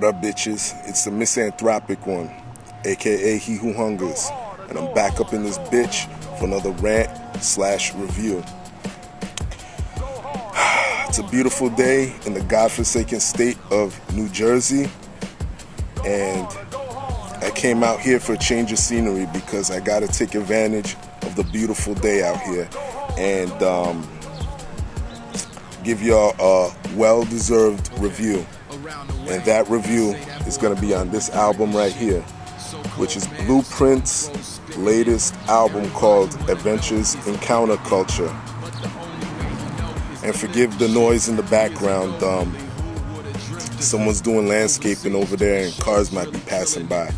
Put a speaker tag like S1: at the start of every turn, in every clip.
S1: What up, bitches? It's the MisanthropikOne, aka He Who Hungers, and I'm back up in this bitch for another rant/review. It's a beautiful day in the godforsaken state of New Jersey, and I came out here for a change of scenery because I gotta take advantage of the beautiful day out here and give y'all a well-deserved review. And that review is going to be on this album right here, which is Blueprint's latest album called Adventures in Counterculture. And forgive the noise in the background. Someone's doing landscaping over there and cars might be passing by.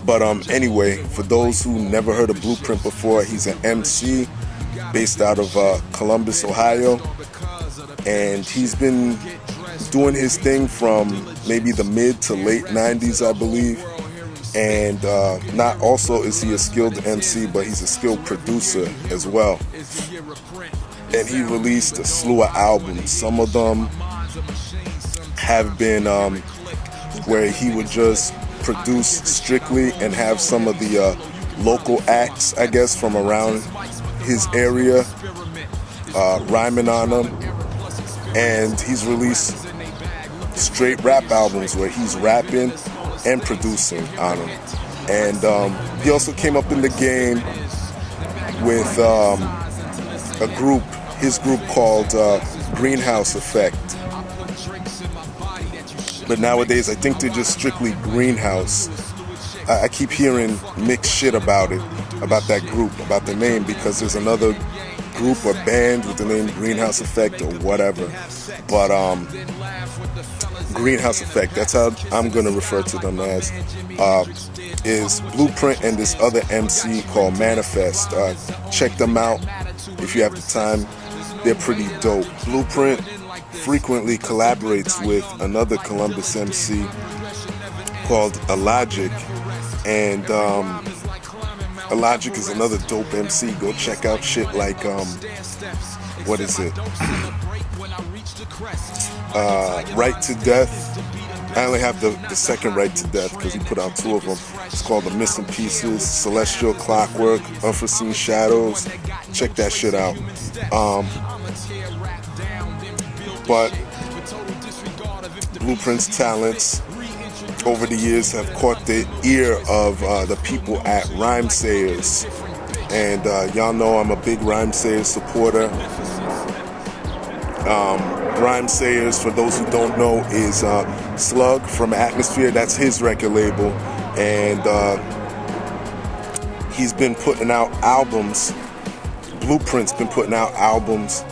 S1: But anyway, for those who never heard of Blueprint before, he's an MC based out of Columbus, Ohio. And he's been doing his thing from maybe the mid to late 90s, I believe. And not also is he a skilled MC, but he's a skilled producer as well. And he released a slew of albums. Some of them have been where he would just produce strictly and have some of the local acts, I guess, from around his area rhyming on them. And he's released straight rap albums where he's rapping and producing on them. And he also came up in the game with a group, his group called Greenhouse Effect. But nowadays I think they're just strictly Greenhouse. I keep hearing mixed shit about it, about that group, about the name, because there's another group or band with the name Greenhouse Effect or whatever. But Greenhouse Effect, that's how I'm going to refer to them as, is Blueprint and this other MC called Manifest. Check them out if you have the time. They're pretty dope. Blueprint frequently collaborates with another Columbus MC called Logic, and Logic is another dope MC. Go check out shit like what is it? Right to Death. I only have the second Right to Death because he put out two of them. It's called The Missing Pieces, Celestial Clockwork, Unforeseen Shadows. Check that shit out. But Blueprint's talents over the years have caught the ear of the people at Rhymesayers. And y'all know I'm a big Rhymesayers supporter. Rhymesayers, for those who don't know, is Slug from Atmosphere. That's his record label. And he's been putting out albums. Blueprint's been putting out albums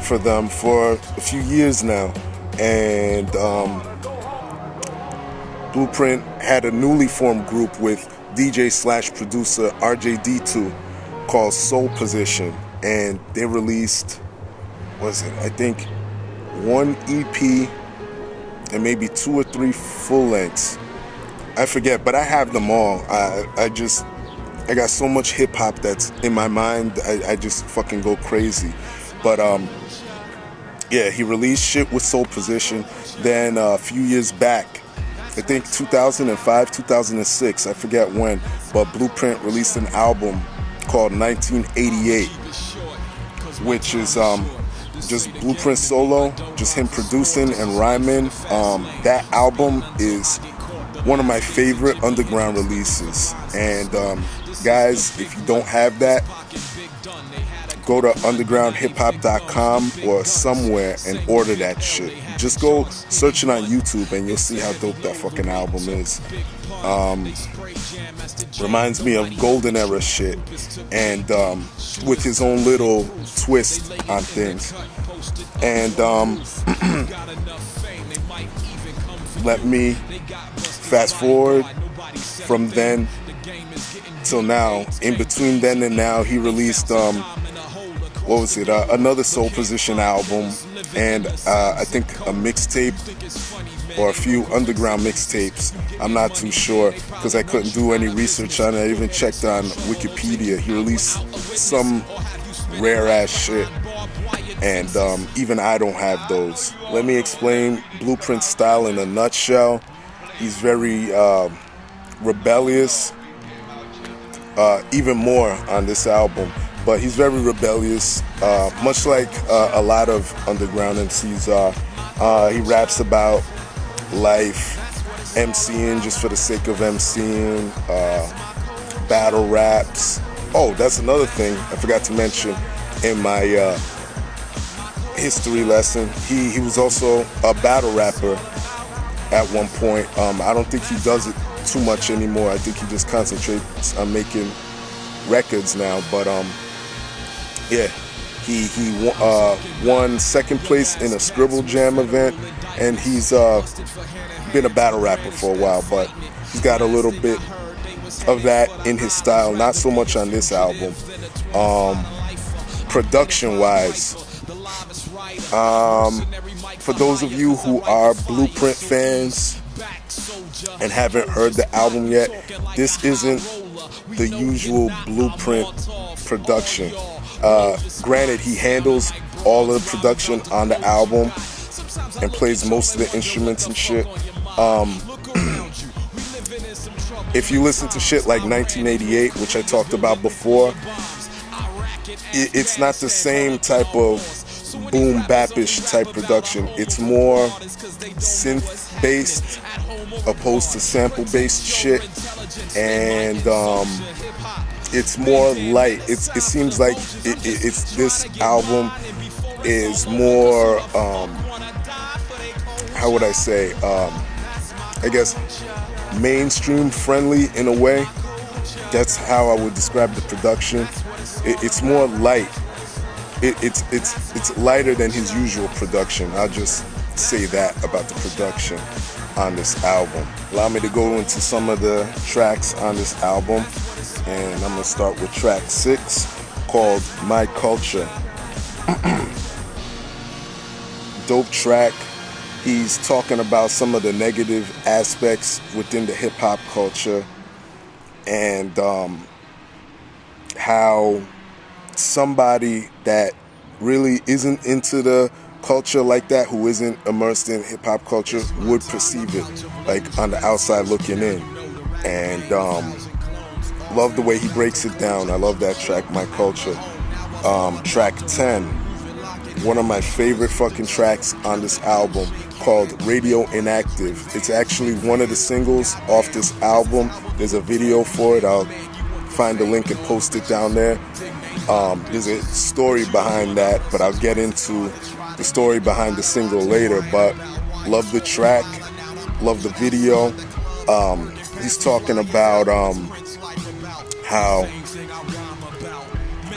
S1: for them for a few years now. And Blueprint had a newly formed group with DJ/producer RJD2 called Soul Position, and they released, I think, one EP and maybe 2 or 3 full lengths. I forget, but I have them all. I got so much hip hop that's in my mind, I just fucking go crazy. But yeah, he released shit with Soul Position. Then a few years back, I think 2005, 2006, I forget when, but Blueprint released an album called 1988, which is just Blueprint solo, just him producing and rhyming. That album is one of my favorite underground releases. And guys, if you don't have that, go to undergroundhiphop.com or somewhere and order that shit. Just go search it on YouTube and you'll see how dope that fucking album is. Reminds me of golden era shit, and with his own little twist on things. And let me fast forward from then till now. In between then and now, he released another Soul Position album, and I think a mixtape or a few underground mixtapes. I'm not too sure because I couldn't do any research on it. I even checked on Wikipedia. He released some rare ass shit. and even I don't have those. Let me explain Blueprint's style in a nutshell. He's very rebellious, even more on this album, but he's very rebellious, much like a lot of underground MCs are. He raps about life, MCing just for the sake of MCing, battle raps. Oh, that's another thing I forgot to mention in my history lesson. He was also a battle rapper at one point. I don't think he does it too much anymore. I think he just concentrates on making records now. But yeah, he won second place in a Scribble Jam event, and he's been a battle rapper for a while, but he's got a little bit of that in his style, not so much on this album. Production wise, for those of you who are Blueprint fans and haven't heard the album yet, this isn't the usual Blueprint production. Granted, he handles all of the production on the album and plays most of the instruments and shit. If you listen to shit like 1988, which I talked about before, it's not the same type of boom bap-ish type production. It's more synth based opposed to sample based shit, and it's more light. It seems like it's this album is more how would I say, I guess mainstream friendly in a way. That's how I would describe the production. It's more light. It's lighter than his usual production. I'll just say that about the production on this album. Allow me to go into some of the tracks on this album, and I'm gonna start with track 6 called My Culture. Dope track. He's talking about some of the negative aspects within the hip-hop culture, and how somebody that really isn't into the culture like that, who isn't immersed in hip-hop culture, would perceive it like on the outside looking in. And love the way he breaks it down. I love that track, My Culture. Track 10, one of my favorite fucking tracks on this album, called Radio-Inactive. It's actually one of the singles off this album. There's a video for it. I'll find the link and post it down there. There's a story behind that, but I'll get into the story behind the single later. But love the track, love the video. He's talking about how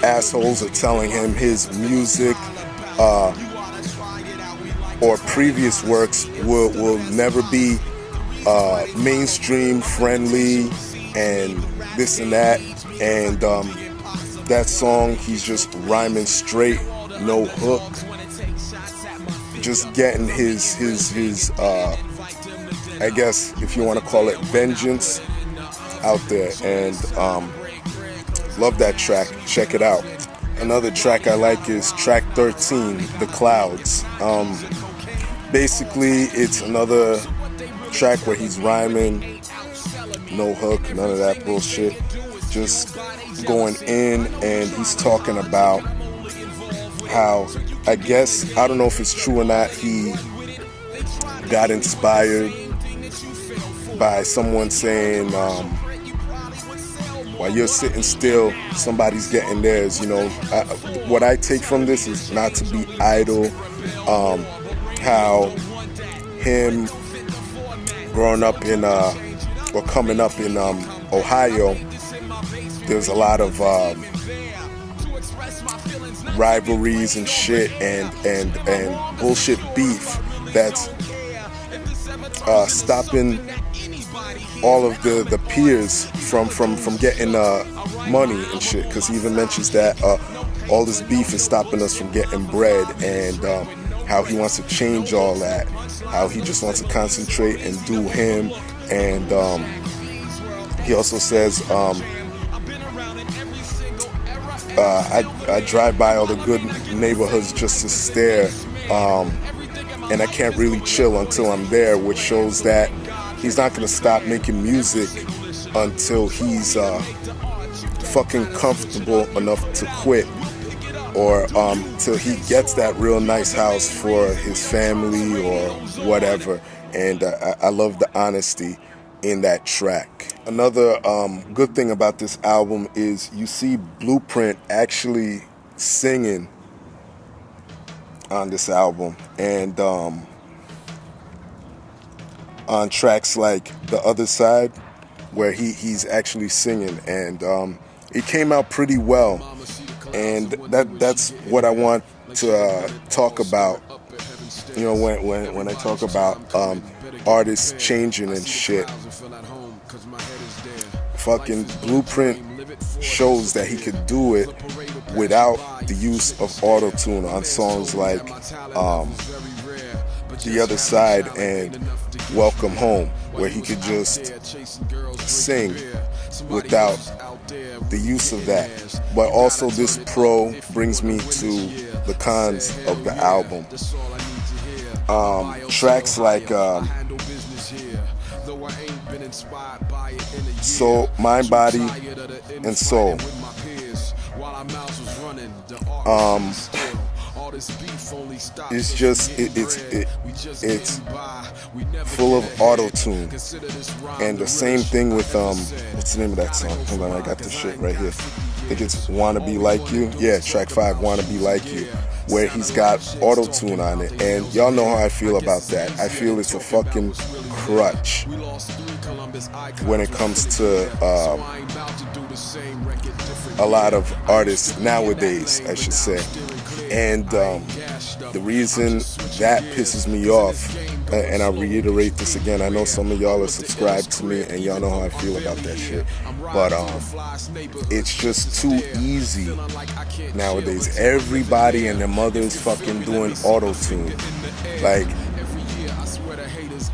S1: assholes are telling him his music or previous works will never be mainstream friendly and this and that. And that song, he's just rhyming straight, no hook, just getting his I guess if you want to call it vengeance out there. And love that track. Check it out. Another track I like is track 13, The Clouds. Basically, it's another track where he's rhyming, no hook, none of that bullshit. Just going in, and he's talking about how, I guess, I don't know if it's true or not, he got inspired by someone saying, while you're sitting still, somebody's getting theirs. You know, what I take from this is not to be idle. How him growing up in, or coming up in Ohio, there's a lot of rivalries and shit and bullshit beef that's stopping all of the peers from getting money and shit, because he even mentions that all this beef is stopping us from getting bread, and how he wants to change all that, how he just wants to concentrate and do him. And he also says I drive by all the good neighborhoods just to stare, and I can't really chill until I'm there, which shows that he's not gonna stop making music until he's fucking comfortable enough to quit, or till he gets that real nice house for his family or whatever. And I love the honesty in that track. Another good thing about this album is you see Blueprint actually singing on this album, and on tracks like The Other Side, where he's actually singing, and it came out pretty well. And that's what I want to talk about, you know, when I talk about artists changing and shit. Fucking Blueprint shows that he could do it without the use of Autotune on songs like The Other Side and Welcome Home, where he could just sing without the use of that. But also this pro brings me to the cons of the album. Tracks like Soul, Mind, Body, and Soul. It's just it's full of auto-tune, and the same thing with what's the name of that song? Hold on, I got this shit right here. I think it's Wanna Be Like You. Yeah, track 5, Wanna Be Like You, where he's got auto-tune on it, and y'all know how I feel about that. I feel it's a fucking crutch when it comes to a lot of artists nowadays, I should say. And the reason that pisses me off, and I reiterate this again, I know some of y'all are subscribed to me and y'all know how I feel about that shit, but it's just too easy nowadays. Everybody and their mother is fucking doing auto-tune. Like,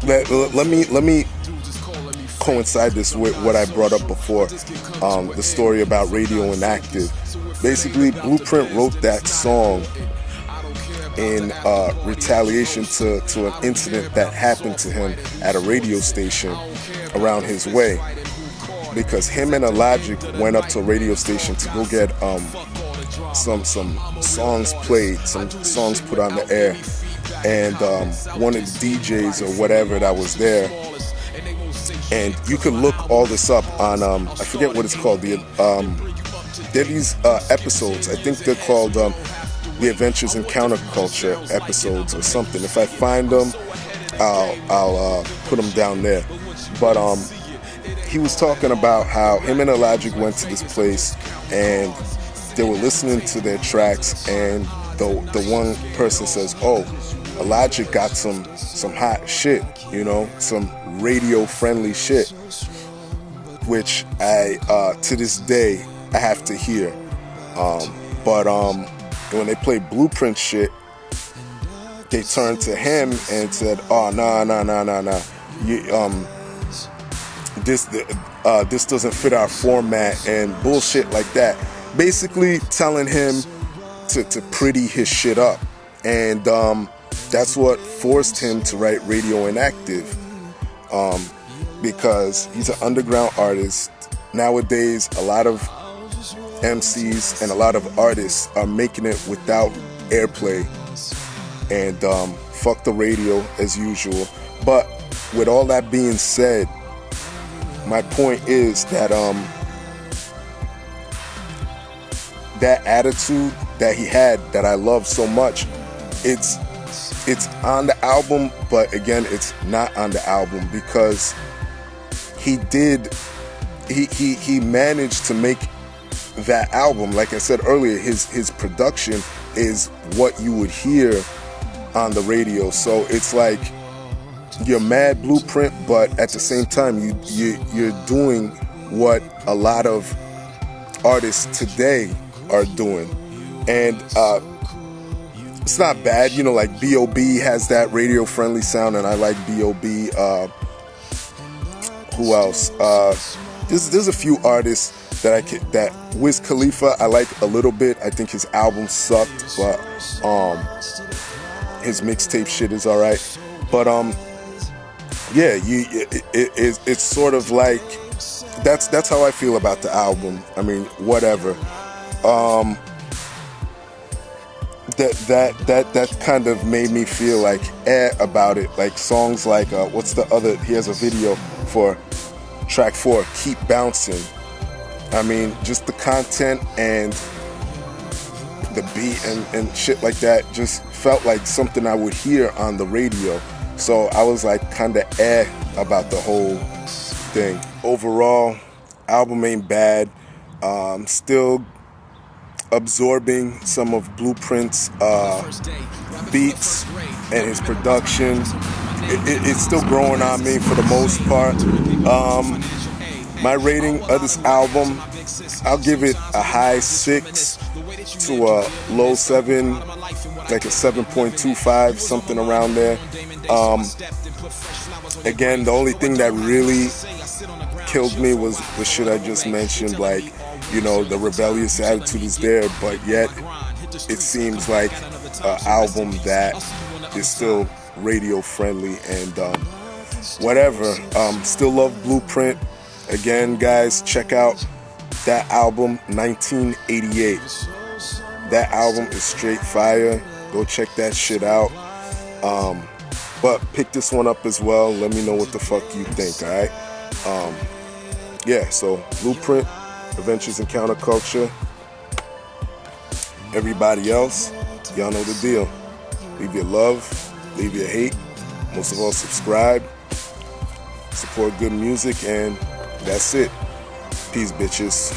S1: let me coincide this with what I brought up before, the story about Radio-Inactive. Basically, Blueprint wrote that song in retaliation to an incident that happened to him at a radio station around his way, because him and Logic went up to a radio station to go get some songs played, some songs put on the air, and one of the DJs or whatever that was there, and you could look all this up on I forget what it's called, there are these episodes, I think they're called The Adventures in Counterculture episodes or something. If I find them, I'll put them down there. But he was talking about how him and Logic went to this place and they were listening to their tracks, and the one person says, "Oh, Logic got some hot shit, you know, some radio friendly shit," which I to this day I have to hear. But when they played Blueprint shit, they turned to him and said, "Oh, nah. This doesn't fit our format," and bullshit like that. Basically telling him to pretty his shit up. And that's what forced him to write Radio-Inactive, because he's an underground artist. Nowadays, a lot of MCs and a lot of artists are making it without airplay, and fuck the radio as usual. But with all that being said, my point is that that attitude that he had, that I love so much, it's on the album, but again, it's not on the album, because he managed to make that album. Like I said earlier, his production is what you would hear on the radio. So it's like you're mad Blueprint, but at the same time you're doing what a lot of artists today are doing, and it's not bad, you know. Like B.O.B. has that radio friendly sound, and I like B.O.B. Who else? There's a few artists that Wiz Khalifa I like a little bit. I think his album sucked, but his mixtape shit is alright. But yeah, it's sort of like that's how I feel about the album. I mean, whatever. That kind of made me feel like about it. Like songs like what's the other? He has a video for track 4, Keep Bouncing. I mean, just the content and the beat and shit like that just felt like something I would hear on the radio. So I was like kind of about the whole thing. Overall, album ain't bad. Still absorbing some of Blueprint's beats and his production. It's still growing on me for the most part. My rating of this album, I'll give it a high 6 to a low 7, like a 7.25, something around there. Again, the only thing that really killed me was the shit I just mentioned, like, you know, the rebellious attitude is there, but yet it seems like an album that is still radio friendly and whatever. Still love Blueprint. Again, guys, check out that album, 1988. That album is straight fire. Go check that shit out. But pick this one up as well. Let me know what the fuck you think, alright? Yeah, so Blueprint, Adventures in Counterculture. Everybody else, y'all know the deal. Leave your love, leave your hate. Most of all, subscribe. Support good music, and that's it. Peace, bitches.